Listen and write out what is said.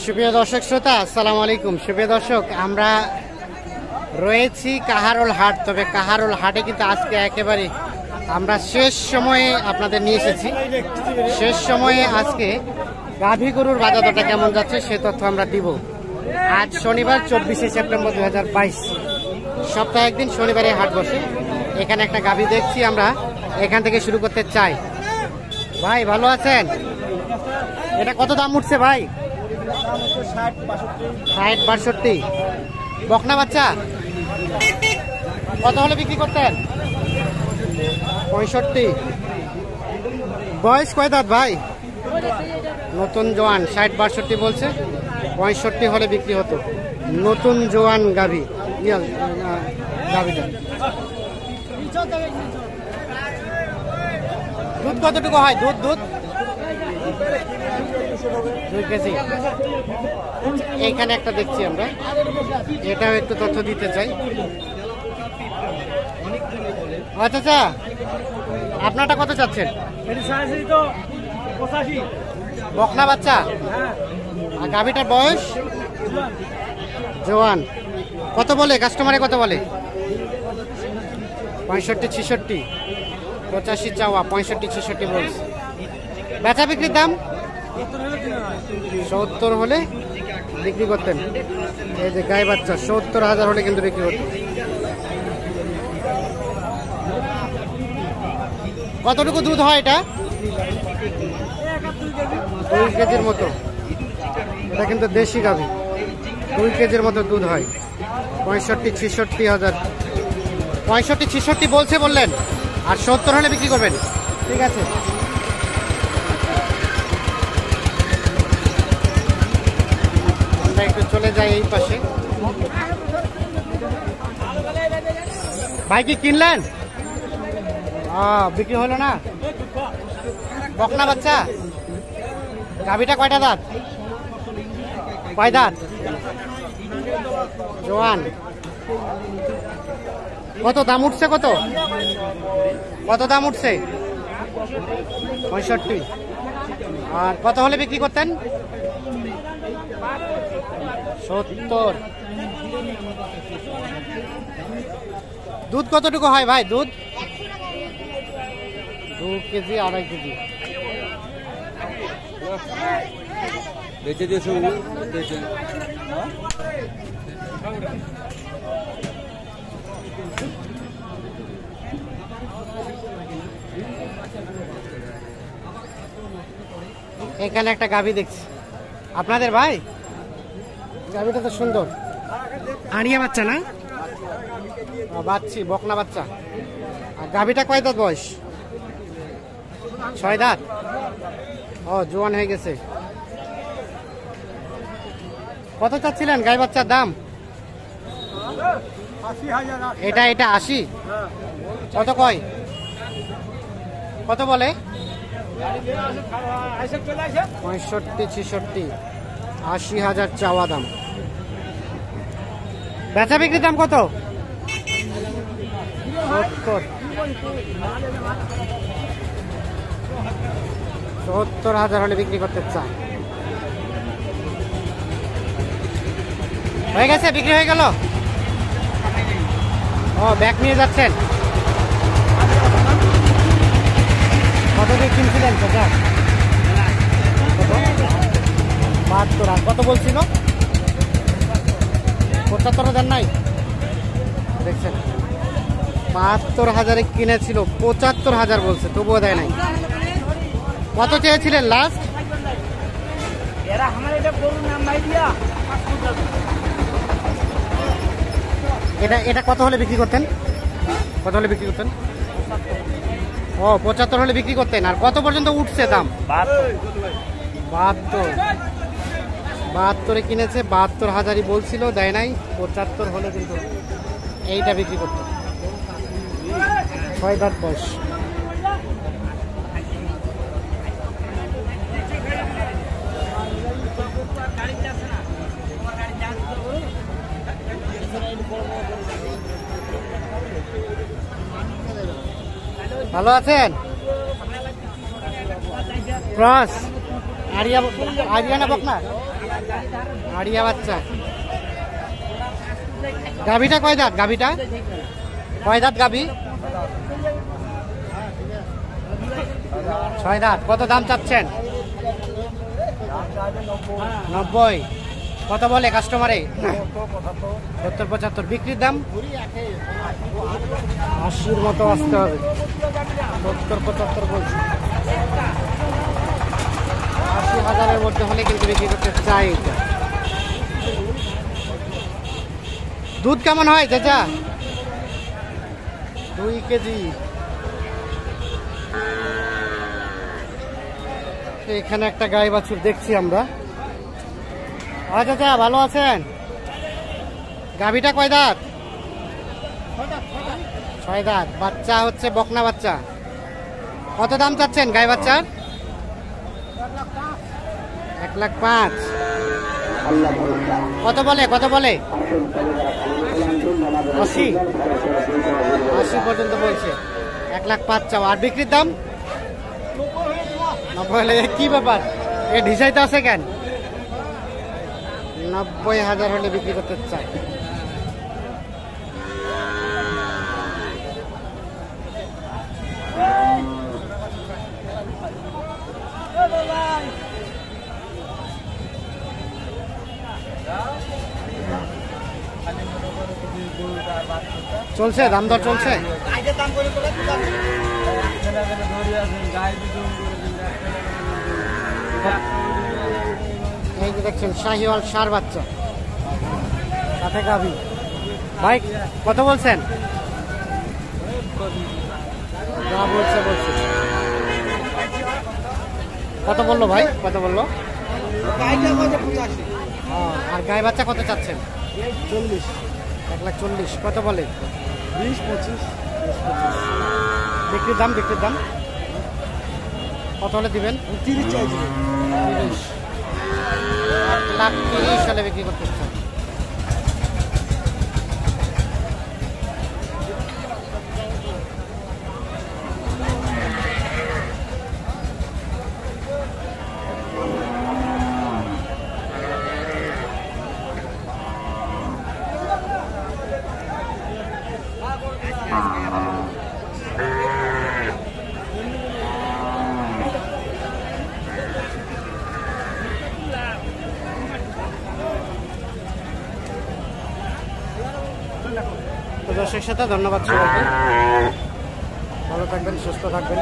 সুপ্রিয় দর্শক শ্রোতা, আসসালামু আলাইকুম। সুপ্রিয় দর্শক, আমরা রয়েছি কাহারোল হাট। তবে কাহারোল হাটে কিন্তু আজকে একেবারে আমরা শেষ সময়ে আপনাদের নিয়ে এসেছি। শেষ সময়ে আজকে গাভী গরুর বাজার দরটা কেমন যাচ্ছে সে তথ্য আমরা দিব। আজ শনিবার 24শে সেপ্টেম্বর 2022, সপ্তাহে একদিন শনিবারে হাট বসে। এখানে একটা গাভী দেখছি, আমরা এখান থেকে শুরু করতে চাই। ভাই ভালো আছেন? এটা কত দাম উঠছে ভাই? 60-62 বকনা বাচ্চা। কত হলে বিক্রি করতেন? 65। বয়স কয় দাঁত ভাই? নতুন জোয়ান। 60-62 বলছে, 65 হলে বিক্রি হতো। নতুন জোয়ান গাভী। গাভীটা দুধ কতটুকু হয়? দুধ 2 কেজি। এইখানে একটা দেখছি আমরা, এটাও একটু তথ্য দিতে চাই। আচ্ছা, আপনারটা কত চাচ্ছেন? বকনা বাচ্চা। আর গাভীটার বয়স জোয়ান। কত বলে কাস্টমারে? কত বলে? 65-66। 85 চাওয়া, 65-66 বলছে। বেচা বিক্রির দাম 70 হলে বিক্রি করতেন। এই যে গাই বাচ্চা 70,000 হলে কিন্তু বিক্রি করতেন। কতটুকু দুধ হয় এটা? 2 কেজির মতো। এটা কিন্তু দেশি গাভী, 2 কেজির মতো দুধ হয়। 65-66,000। 65-66 বলছে বললেন, আর 70 হলে বিক্রি করবেন। ঠিক আছে। আমরা একটু চলে যাই এই পাশে। ভাই কি কিনলেন? বিক্রি হলো না। বকনা বাচ্চা। গাভীটা কয়টা দাঁত? কয় দাঁত? জোয়ান। কত দাম উঠছে? কত দাম উঠছে? 65। আর কত হলে বিক্রি করতেন? 70। দুধ কতটুকু হয় ভাই? দুধ 2 কেজি 2.5 কেজি। এখানে একটা গাভী দেখছি। আপনাদের ভাই? গাভীটা তো সুন্দর। আড়িয়া বাচ্চা না? বাচ্চি, বকনা বাচ্চা। আর গাভীটা কয় দাঁত বয়স? 6 দাঁত। জোয়ান হয়ে গেছে। কত চাচ্ছিলেন গাই বাচ্চার দাম? এটা 80। কত কয়? কত বলে? 65-66। 80,000 চাওয়া দাম। বেচা বিক্রির দাম কত? 70,000 হলে বিক্রি করতে চায়। হয়ে গেছে, বিক্রি হয়ে গেল। ব্যাগ নিয়ে যাচ্ছেন। কত দিয়ে কিনছিলেন? 72। আর কত বলছিল? 75 দেন নাই? দেখছেন, 72,000 কিনেছিল, 75,000 বলছে, তবুও দেয় নাই। কত চেয়েছিলেন লাস্ট? এটা কত হলে বিক্রি করতেন? 75 হলে বিক্রি করতেন। আর কত পর্যন্ত উঠছে দাম? 72 কিনেছে, 72,000 বলছিল, দেয় নাই। 75 হলে কিন্তু এইটা বিক্রি করত। 6 দাঁত বয়স। ভালো আছেন? ক্রস আরিয়ানা বকনা আড়িয়া বাচ্চা। গাভিটা কয় দাঁত? গাভিটা কয় দাঁত? গাভি 6 দাঁত। কত দাম চাচ্ছেন? 90। কত বলে কাস্টমারে? 70-75। বিক্রির দাম 80-র মতো আসতে হবে। 70-75 বলছি। 80,000-এর মধ্যে হলে কিন্তু বিক্রি করতে চাই। দুধ কেমন হয় চাচা? 2 কেজি। এখানে একটা গাই বাছুর দেখছি আমরা। চাচা ভালো আছেন? গাভিটা কয় দাঁত? 6 দাঁত। বাচ্চা হচ্ছে বকনা বাচ্চা। কত দাম চাচ্ছেন গাই বাচ্চার? 1,05,000। কত বলে? কত বলে? 80 পর্যন্ত বলছে। 1,05,000 চাও। আর বিক্রির দাম 90। কি ব্যাপার, এ ঢিসাইতে আছে কেন? 90,000 হলে বিক্রি করতে চাই। চলছে দাম দর চলছে। এই যে দেখছেন শাহিওয়াল ষাঁড় বাচ্চা, সাথে গাভী। ভাই কত বলছেন? যা বলছে। কত বললো ভাই? কত বললো? আর গাই বাচ্চা কত চাচ্ছেন? 40। 1,40,000। কত বলে? 20-25। বিক্রির দাম? বিক্রির দাম কত হলে দিবেন? 30 চাইছি। 30। 1,30,000 সালে বিক্রি করতে চান। দর্শকের সাথে ধন্যবাদ সবাইকে। ভালো থাকবেন, সুস্থ থাকবেন।